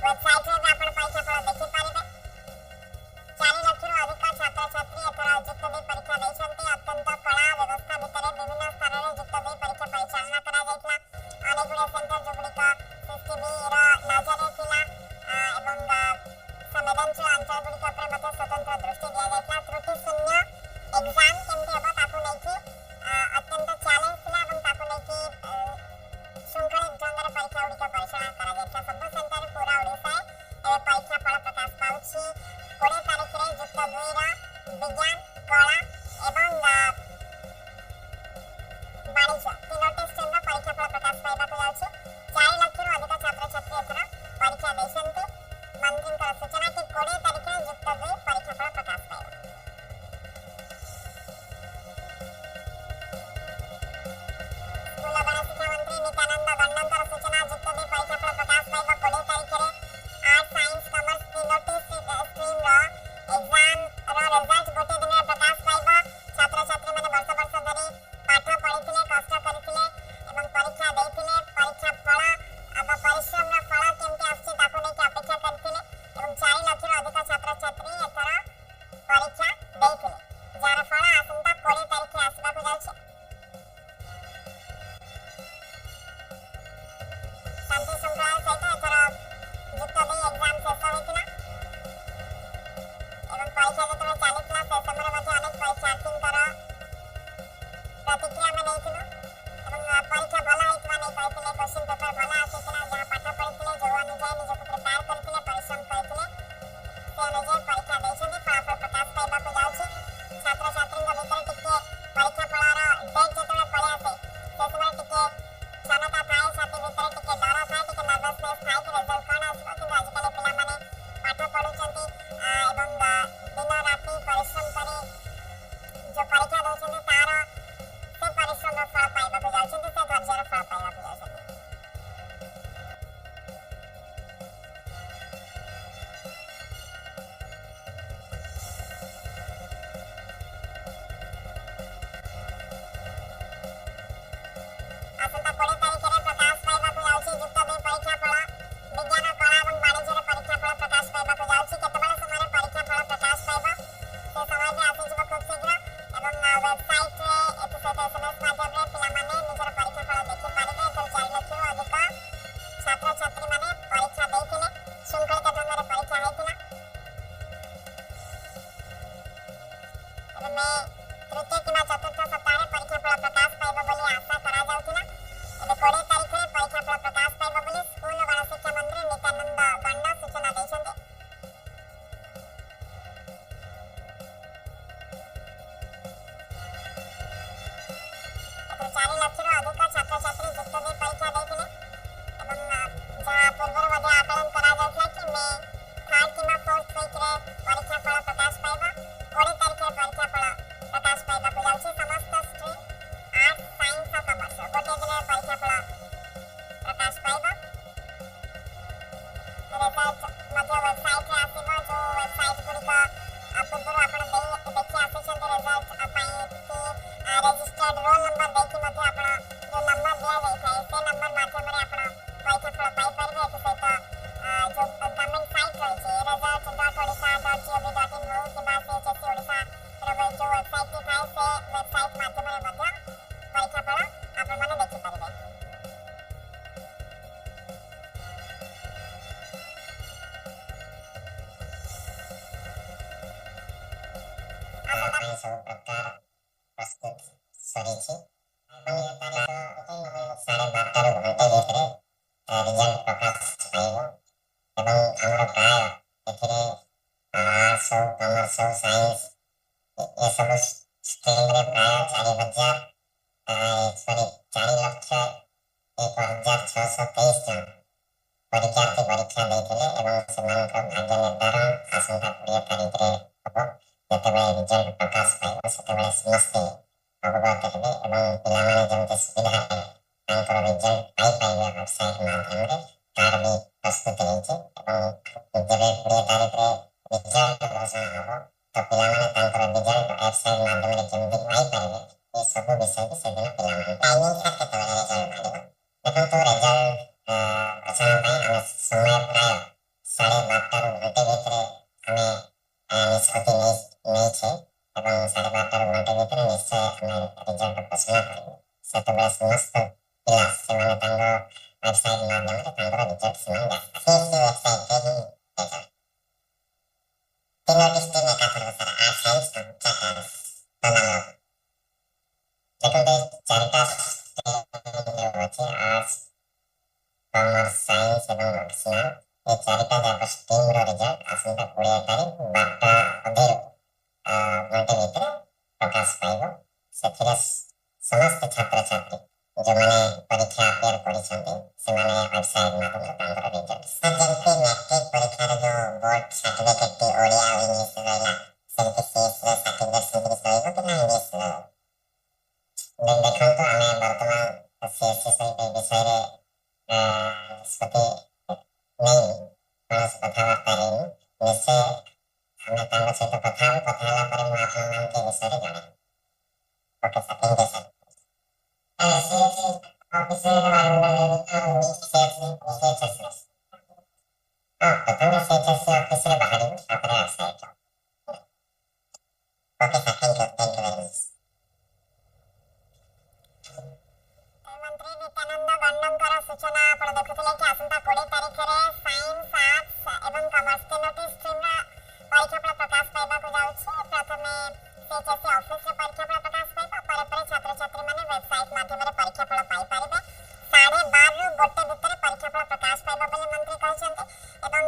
Website रे आपण परीक्षा फल देखि पारिबे। 4 लक्षରୁ ଅଧିକ ଛାତ୍ରଛାତ୍ରୀ ଏଥର ଯୁକ୍ତ 2 ପରୀକ୍ଷା ଦେଇଛନ୍ତି। ଅତ୍ୟନ୍ତ କଳା ବ୍ୟବସ୍ଥା ଭିତରେ ବିଭିନ୍ନ ସ୍ତରରେ ଯୁକ୍ତ 2 ପରୀକ୍ଷା ପରିଚାଳନା କରାଯାଇଥିଲା। ଅନେକ ଗୁଡ଼ିଏ ସେଣ୍ଟର ଯୋଗୁଡ଼ିକ ସିସିଟିଭିର ନଜରରେ ଥିଲା ଏବଂ ସମ୍ବେଦନଶୀଳ ଅଞ୍ଚଳଗୁଡ଼ିକ ଉପରେ ମଧ୍ୟ ସ୍ୱତନ୍ତ୍ର ଦୃଷ୍ଟି ଦିଆଯାଇଥିଲା। ତ୍ରୁଟି ଶୂନ୍ୟ ଏକ୍ଜାମ୍ କେମିତି ହେବ ତାକୁ ନେଇକି ଅତ୍ୟନ୍ତ ଚ୍ୟାଲେଞ୍ଜ ଥିଲା ଏବଂ ତାକୁ ନେଇକି ଶୃଙ୍ଖଳିତ ଢଙ୍ଗରେ ପରୀକ୍ଷା ଗୁଡ଼ିକ ପରିଚାଳନା କରାଯାଇଥିଲା। ସବୁ ସେଣ୍ଟର ପୁରା ଓଡ଼ିଶାରେ ଏବେ ପରୀକ୍ଷା ଫଳ ପ୍ରକାଶ ପାଉଛି। 20 ତାରିଖରେ ଯୁକ୍ତ 2ର ବିଜ୍ଞାନ, କଳା ଏବଂ ବାଣିଜ୍ୟ ତିନୋଟି ଷ୍ଟ୍ରିମ୍ର ପରୀକ୍ଷା ଫଳ ପ୍ରକାଶ ପାଇବାକୁ ଯାଉଛି। 4 ଲକ୍ଷରୁ ଅଧିକ ଛାତ୍ରଛାତ୍ରୀ ଏଥର ପରୀକ୍ଷା ଦେଇଛନ୍ତି। ମନ୍ତ୍ରୀଙ୍କର ସୂଚନା କି 20 ତାରିଖରେ ଯୁକ୍ତ 2 ପରୀକ୍ଷା ଫଳ ପ୍ରକାଶ ପାଇବ। ସ୍କୁଲ ଗଣଶିକ୍ଷା ମନ୍ତ୍ରୀ ନିତ୍ୟାନନ୍ଦ ଗଣ୍ଡଙ୍କର ସୂଚନା ଯୁକ୍ତ 2 ପରୀକ୍ଷା ଫଳ ପ୍ରକାଶ ପାଇବ 20 ତାରିଖରେ। ଆର୍ଟ, ସାଇନ୍ସ, କମର୍ସ ତିନୋଟି ଷ୍ଟ୍ରିମ୍ର ଏକ୍ଜାମ୍ର ରେଜଲ୍ଟ ଗୋଟିଏ ଦିନରେ ପ୍ରକାଶ ପାଇବ। ଛାତ୍ରଛାତ୍ରୀମାନେ ବର୍ଷ ବର୍ଷ ଧରି ପାଠ ପଢ଼ିଥିଲେ, କଷ୍ଟ କରିଥିଲେ ଏବଂ ପରୀକ୍ଷା ଦେଇଥିଲେ। ପରୀକ୍ଷା ଫଳ ବା ପରିଶ୍ରମର ଫଳ କେମିତି ଆସୁଛି ତାକୁ ନେଇକି ଅପେକ୍ଷା କରିଥିଲେ ଏବଂ 4 ଲକ୍ଷରୁ ଅଧିକ ଛାତ୍ରଛାତ୍ରୀ ଏଥର ପରୀକ୍ଷା ଦେଇଥିଲେ, ଯାହାର ଫଳ ଆସନ୍ତା 20 ତାରିଖରେ ଆସିବାକୁ ଯାଉଛି। ଶାନ୍ତି ଶୃଙ୍ଖଳାର ସହିତ ଏଥର ଯୁକ୍ତ 2 ଏକ୍ଜାମ୍ ଶେଷ ହୋଇଥିଲା ଏବଂ ପରୀକ୍ଷା ଯେତେବେଳେ ଚାଲିଥିଲା ସେ ସମୟରେ ମଧ୍ୟ ଅନେକ ପରୀକ୍ଷାର୍ଥୀଙ୍କର ପ୍ରତିକ୍ରିୟା ଆମେ ନେଇଥିଲୁ ଏବଂ ପରୀକ୍ଷା ଭଲ ହୋଇଥିବା ନେଇ କହିଥିଲେ। କ୍ୱେଶ୍ଚିନ୍ ପେପର ଭଲ ଆସିଥିଲା। ଯାହା ପାଠ ପଢ଼ିଥିଲେ, ଯେଉଁ ଅନୁଯାୟୀ ନିଜକୁ ପ୍ରିପେୟାର କରିଥିଲେ, ପରିଶ୍ରମ କରିଥିଲେ, ସେ ଅନୁଯାୟୀ ପରୀକ୍ଷା ଦେଇଛନ୍ତି। ଫଳାଫଳ ପ୍ରକାଶ ପାଇବାକୁ ଯାଉଛି। ଛାତ୍ରଛାତ୍ରୀଙ୍କ ଭିତରେ ଟିକେ ପରୀକ୍ଷା ଫଳର ଡେଟ୍ ଯେତେବେଳେ ପଳେଇ ଆସେ ସେ ସମୟରେ ଟିକେ କ୍ଷମତା ଥାଏ, ଛାତି ଭିତରେ ଟିକେ ଡର ଥାଏ, ଟିକେ ନର୍ଭସନେସ୍ ଥାଏ କି ରେଜଲ୍ଟ କ'ଣ ଆସିବ। କିନ୍ତୁ ଆଜିକାଲି ପିଲାମାନେ ପାଠ ପଢ଼ୁଛନ୍ତି ଏବଂ ଦିନ ରାତି ପରିଶ୍ରମ କରି ଯେଉଁ ପରୀକ୍ଷା ଦେଉଛନ୍ତି ତାର ସେ ପରିଶ୍ରମର ଫଳ ପାଇବାକୁ ଯାଉଛନ୍ତି, ସେ ଧୈର୍ଯ୍ୟର ଫଳ ପାଇବାକୁ ଯାଉଛନ୍ତି। ଆସନ୍ତା 20 ତାରିଖରେ ପ୍ରକାଶ ପାଇବାକୁ ଯାଉଛି ଯୁକ୍ତ 2 ପରୀକ୍ଷା ଫଳ। ବିଜ୍ଞାନ, କଳା ଏବଂ ବାଣିଜ୍ୟର ପରୀକ୍ଷା ଫଳ ପ୍ରକାଶ ପାଇବାକୁ ଯାଉଛି। କେତେବେଳେ ସମୟରେ ପରୀକ୍ଷା ଫଳ ପ୍ରକାଶ ପାଇବ ସେ ସମୟଟି ଆସିଯିବ ଖୁବ୍ ଶୀଘ୍ର ଏବଂ ୱେବସାଇଟ୍ରେ ଏଥିସହିତ SMS ମାଧ୍ୟମରେ ପିଲାମାନେ ନିଜର ପରୀକ୍ଷା ଫଳ ଦେଖିପାରିବେ। ଏଥର 4 ଲକ୍ଷରୁ ଅଧିକ ଛାତ୍ରଛାତ୍ରୀମାନେ ପରୀକ୍ଷା ଦେଇଥିଲେ। ଶୃଙ୍ଖଳିତ ଢଙ୍ଗରେ ପରୀକ୍ଷା ହୋଇଥିଲା। ଏବେ ମେ 3 କିମ୍ବା 4ର୍ଥ ସପ୍ତାହରେ ପରୀକ୍ଷା ଫଳ ପ୍ରକାଶ ପାଇବ ବୋଲି ଆଶା କରାଯାଉଥିଲା। ଏବେ 20 ତାରିଖରେ ପରୀକ୍ଷା ଫଳ ପ୍ରକାଶ ପାଇବ ବୋଲି ସ୍କୁଲ ଗଣଶିକ୍ଷା ମନ୍ତ୍ରୀ ନିତ୍ୟାନନ୍ଦ ଗଣ୍ଡ ସୂଚନା ଦେଇଛନ୍ତି। ଏଥିରେ 4 ଲକ୍ଷରୁ ଅଧିକ ଛାତ୍ରଛାତ୍ରୀ ଯୁକ୍ତ 2 ପରୀକ୍ଷା ଦେଇଥିଲେ ଏବଂ ଯାହା ପୂର୍ବରୁ ମଧ୍ୟ ଆକଳନ କରାଯାଇଥିଲା କି ମେ 3 କିମ୍ବା 4th ୱିକ୍ରେ ପରୀକ୍ଷା ଫଳ ପ୍ରକାଶ ପାଇବ। 20 ତାରିଖରେ ପରୀକ୍ଷା ଫଳ ପ୍ରକାଶ ପାଇବାକୁ ଯାଉଛି। ସମସ୍ତ ଷ୍ଟ୍ରିମ୍ ଆର୍ଟ, ସାଇନ୍ସ ଓ କମର୍ସ ଗୋଟିଏ ଦିନରେ ପରୀକ୍ଷା ଫଳ ପ୍ରକାଶ ପାଇବ। ରେଜଲ୍ଟ ମଧ୍ୟ ୱେବସାଇଟ୍ରେ ଆସିବ। ଯେଉଁ ୱେବସାଇଟ୍ ଗୁଡ଼ିକ ପୂର୍ବରୁ ଆପଣ ଦେଖି ଆସିଛନ୍ତି ରେଜଲ୍ଟ ପାଇଁ କି ରେଜିଷ୍ଟର୍ଡ ରୋଲ୍ ନମ୍ବର ଦେଇକି ମଧ୍ୟ ଆପଣ ଯେଉଁ ନମ୍ବର ଦିଆଯାଇଥାଏ ସେ ନମ୍ବର ମାଧ୍ୟମରେ ଆପଣ ପରୀକ୍ଷା ଫଳ ପାଇପାରିବେ। ଏଥିସହିତ ଯେଉଁ ଗଭର୍ଣ୍ଣମେଣ୍ଟ ସାଇଟ୍ ରହିଛି result.odisha.gov.in ହଉ କିମ୍ବା CHSE ଓଡ଼ିଶାର ଯେଉଁ ୱେବସାଇଟ୍ଟି ଥାଏ ସେ ୱେବସାଇଟ୍ ମାଧ୍ୟମରେ ମଧ୍ୟ ପରୀକ୍ଷା ଫଳ ଆପଣମାନେ ଦେଖିପାରିବେ। ସବୁ ପ୍ରକାର ପ୍ରସ୍ତୁତ ସରିଛି ଏବଂ 12:30ରୁ ଘଣ୍ଟେ ଭିତରେ ରିଜଲ୍ଟ ପ୍ରକାଶ ପାଇବ ଏବଂ ଆମର ପ୍ରାୟ ଏଥିରେ ଆର୍ଟ୍ସ ହଉ, କମର୍ସ ହଉ, ସାଇନ୍ସ ଏସବୁ ଷ୍ଟ୍ରିମ୍ରେ ପ୍ରାୟ 4,06,23 ଜଣ ପରୀକ୍ଷାର୍ଥୀ ପରୀକ୍ଷା ଦେଇଥିଲେ ଏବଂ ସେମାନଙ୍କ ଭାଗ୍ୟ ନିର୍ଦ୍ଧାରଣ ଆସନ୍ତା 20 ତାରିଖରେ ହେବ। ଯେତେବେଳେ ରିଜଲ୍ଟ ପ୍ରକାଶ ପାଇବ ସେତେବେଳେ ସମସ୍ତେ ଅବଗତ ହେବେ ଏବଂ ପିଲାମାନେ ଯେମିତି ସୁବିଧାରେ ତାଙ୍କର ରିଜଲ୍ଟ ପାଇପାରିବେ ୱେବସାଇଟ୍ ମାଧ୍ୟମରେ ତାର ବି ପ୍ରସ୍ତୁତି ହେଇଛି ଏବଂ ଯେବେ 20 ତାରିଖରେ ରିଜଲ୍ଟ ଘୋଷଣା ହେବ ତ ପିଲାମାନେ ତାଙ୍କର ରିଜଲ୍ଟ ୱେବସାଇଟ୍ ମାଧ୍ୟମରେ କେମିତି ପାଇପାରିବେ ଏ ସବୁ ବିଷୟକୁ ସେଦିନ ପିଲାମାନେ ଟାଇମିଂଟା କେତେବେଳେ ରେଜଲ୍ଟ ବାହାରିବ। ଦେଖନ୍ତୁ ରେଜଲ୍ଟ ଘୋଷଣା ପାଇଁ ଆମେ ସମୟ ପ୍ରାୟ बोर्ड सर्टिफिकेट ओडिया और इंग्लिश रहला सेमती सीएस सर्टिफिकेट सेमती सहिबो कि नाही देखंतु आमे वर्तमान सीएस सहित विषय निष्पत्ति नहीं कौन कथबार्ता निश्चय ଆମେ ତାଙ୍କ ସହିତ କଥା ହେବୁ କଥା ହେଲା ପରେ ମୁଁ ଆପଣମାନଙ୍କ ବିଷୟରେ ଜଣାଇବି okay sir thank you sir CSC officer ପ୍ରଥମେ ସିଏଚଏସି ଅଫିସରେ ବାହାରିବୁ ତାପରେ ଆସାଇଟ okay sir thank you very much मंत्री नित्यानंद गंडंकर सूचना आपण देखुथिले कि आसंता 20 तारिखरे साइंस आर्ट्स एवं कॉमर्स तीनोटी स्ट्रीम परीक्षाफल प्रकाश पाइबाकू जाउछि प्रथमे सीएचएससी ऑफिस रे परीक्षाफल प्रकाश पाइबा पर पर छात्र छात्री माने वेबसाइट माध्यम रे परीक्षाफल पाइ पारिबे 12:30 रु गोटे भितर परीक्षाफल प्रकाश पाइबा बोली मंत्री कहछन्ते एवं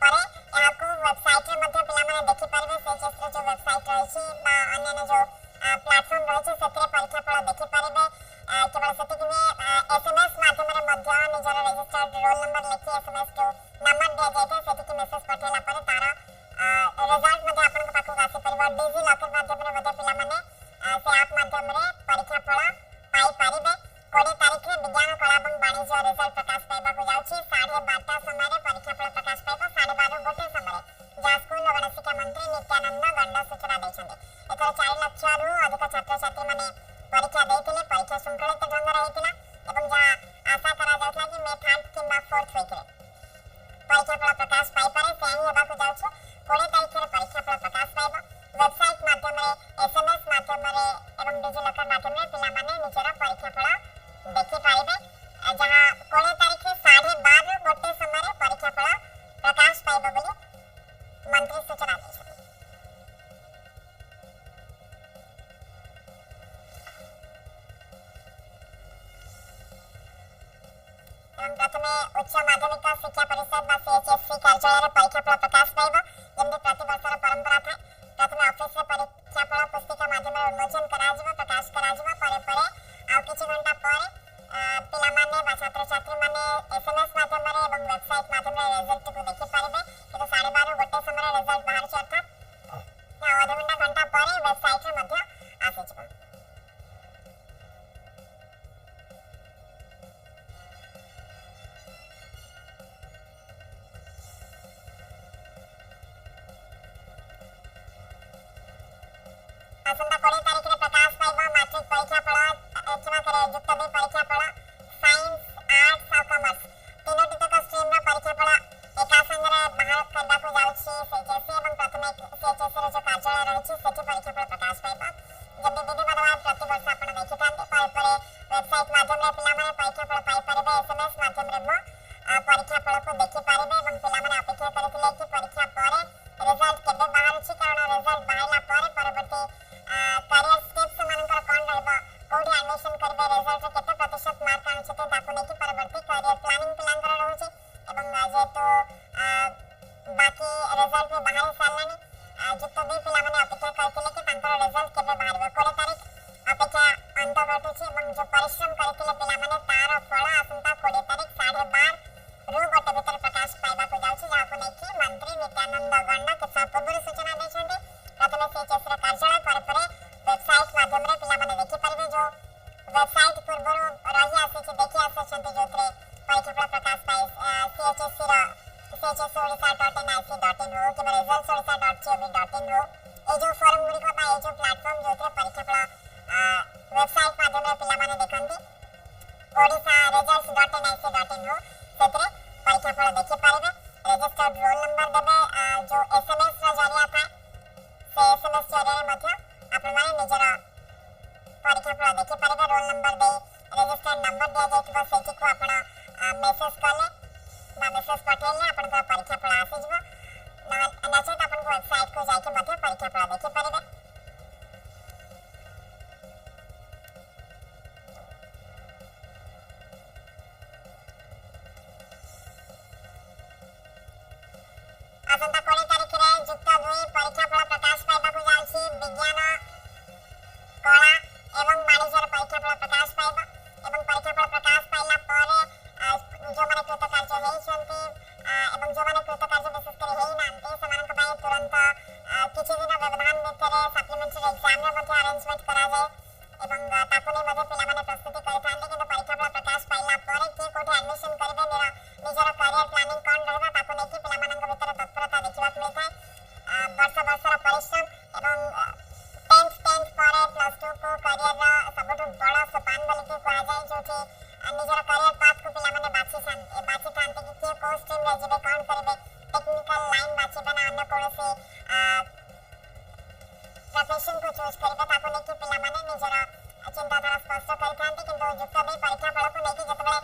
परे याकू वेबसाइट रे मध्ये पिला माने देखि पारिबे सीएचएस रे जो वेबसाइट रहिछि बा अन्य जो प्लेटफॉर्म रहिछि सेतरे परीक्षाफल देखि पारिबे केवल सेतिक एसएमएस माध्यम रे मध्ये निजर रजिस्टर्ड रोल नंबर लिखि एसएमएस जो नंबर दिया जायते सेतिक मेसेज पठेला पर तार रिजल्ट मध्ये आपन पाखु आसी परबा डिजी लॉकर माध्यम रे मध्ये पिला माने से ऐप माध्यम रे परीक्षा फल पाई पारिबे 20 तारिख रे विज्ञान कला एवं वाणिज्य रिजल्ट प्रकाश पाइबा को जाउछि 12:30 समय रे परीक्षा फल प्रकाश पाइबा 12:30 गोटे समय जा स्कूल और शिक्षा मंत्री नित्यानंद गंडा सूचना दैछन्ते एकर 4 लाख रु अधिक छात्र छात्री माने परीक्षा देथिले परीक्षा संकलित ढंग रहितिला एवं जा आशा करा जाउथला कि मे 3 किंबा 4th वीक रे परीक्षा फल प्रकाश पाइ पारे सेही हेबा को जाउछ 20 तारिख रे परीक्षा फल प्रकाश पाइबा वेबसाइट माध्यम रे एसएमएस माध्यम रे एवं डिजी लॉकर माध्यम रे पिला माने निजरा परीक्षा फल देखि पाइबे जहां 20 तारिख रे 12:30 गोटे समय रे परीक्षा फल प्रकाश पाइबा बोली मंत्री सूचना दैछथि प्रथमे उच्च माध्यमिक शिक्षा परिषद सीएचएससी कार्यालय परीक्षा फल प्रकाश पाइबा जेमती प्रति वर्षर परंपरा था प्रथमे ऑफिस रे परीक्षा फल पुस्तिका माध्यम रे उन्मोचन कराजिबा प्रकाश कराजिबा परे परे आ किछि घंटा पर पिला माने बा छात्र छात्री माने एसएमएस माध्यम रे एवं वेबसाइट माध्यम रे रिजल्ट को देखि पारिबे कि 12:30 गोटे समय रे रिजल्ट बाहर छै अर्थात आधा घंटा पर वेबसाइट रे मध्ये आसीजिबा आसंता 20 तारिख रे प्रकाश पाइबा मैट्रिक परीक्षा फल क्षमा करे युक्त 2 परीक्षा फल साइंस आर्ट्स और कॉमर्स तीनोटी तक स्ट्रीम रा परीक्षा फल एका संगे बाहर करबा को जाउछि सीएचएससी एवं प्रथमे सीएचएससी रो जो कार्यालय रहिछि सेठी परीक्षा फल प्रकाश पाइबा जब विधि बदलाव प्रति वर्ष आपण देखितांते पर पर वेबसाइट माध्यम रे पिला माने परीक्षा फल पाइ पारिबे एसएमएस माध्यम रे परीक्षा फल को देखि पारिबे एवं पिला माने अपेक्षा करथिले कि परीक्षा पर रिजल्ट केबे बाहर छि कारण रिजल्ट बाहरला पर परवर्ती करियर स्टेप्स मानकर कोन रहबा कोठी एडमिशन करबे रिजल्ट रे केते प्रतिशत मार्क आनछते ताको नेकी परवर्ती करियर प्लानिंग प्लान कर रहउछि एवं जेतो बाकी रिजल्ट रे बाहर सालानी जुक्त बे पिला माने अपेक्षा करथिले कि तांकर रिजल्ट केबे बाहरबे 20 तारिख अपेक्षा अंत घटुछि एवं जो परिश्रम करथिले पिला माने तार फल आसंता 20 तारिख 12:30 रु गोटे भीतर प्रकाश पाइबा को जाउछि जाको नेकी मंत्री नित्यानंद गंडा के पूर्व सूचना दैछन्ते प्रथमे सीएचएस रे कार्यालय पर पर वेबसाइट माध्यम रे पिला माने देखि परिबे जो वेबसाइट पूर्वरु रही आसे कि देखि आसे छन्ते जोत्रे परीक्षा फल प्रकाश पाइ सीएचएससी रा cchsodisa.nic.in हो कि resultsodisa.gov.in हो ए जो फॉर्म गुडी को ए जो प्लेटफॉर्म जोत्रे परीक्षा फल वेबसाइट माध्यम रे पिला माने देखंती ओडिसा results.nic.in हो सेतरे परीक्षा फल देखि परिबे रजिस्टर्ड रोल नंबर देबे जो एसएमएस रा जरिया था से एसएमएस जरिया मध्ये आपण माने निजर परीक्षा फल देखि परिबे रोल नंबर दे रजिस्टर्ड नंबर दिया जायतिबा सेति को आपण मेसेज करले बा मेसेज पठेले आपण को परीक्षा फल आसीजिबा नचेत आपण को वेबसाइट को जाके मध्ये परीक्षा फल देखि परिबे आसंता 20 तारिख रे युक्त 2 परीक्षा फल प्रकाश पाइबा को जाउछि विज्ञान कला एवं वाणिज्य परीक्षा फल प्रकाश पाइबा एवं परीक्षा फल प्रकाश पाइला पर जो माने कृत कार्य हेइ छन्ति एवं जो माने कृत कार्य विशेष करे हेइ ना କ୍ୟାରିୟର ପ୍ଲାନିଂ କ'ଣ ରହିବ ତାକୁ ନେଇକି ପିଲାମାନଙ୍କ ଭିତରେ ତତ୍ପରତା ଦେଖିବାକୁ ମିଳିଥାଏ। ବର୍ଷ ବର୍ଷର ପରିଶ୍ରମ ଏବଂ 10th ପରେ +2 କୁ କ୍ୟାରିୟରର ସବୁଠୁ ବଡ଼ ସୋପାନ ବୋଲିକି କୁହାଯାଏ, ଯୋଉଠି ନିଜର କ୍ୟାରିୟର ପାଥକୁ ପିଲାମାନେ ବାଛିଥାନ୍ତି କି କିଏ କୋଉ ଷ୍ଟ୍ରିମ୍ରେ ଯିବେ, କ'ଣ କରିବେ, ଟେକ୍ନିକାଲ ଲାଇନ୍ ବାଛିବେ ନା ଅନ୍ୟ କୌଣସି ପ୍ରଫେସନକୁ ଚୁଜ୍ କରିବେ, ତାକୁ ନେଇକି ପିଲାମାନେ ନିଜର ଚିନ୍ତାଧାରା ସ୍ପଷ୍ଟ କରିଥାନ୍ତି। କିନ୍ତୁ ଯୁକ୍ତ 2 ପରୀକ୍ଷା ଫଳକୁ ନେଇକି ଯେତେବେଳେ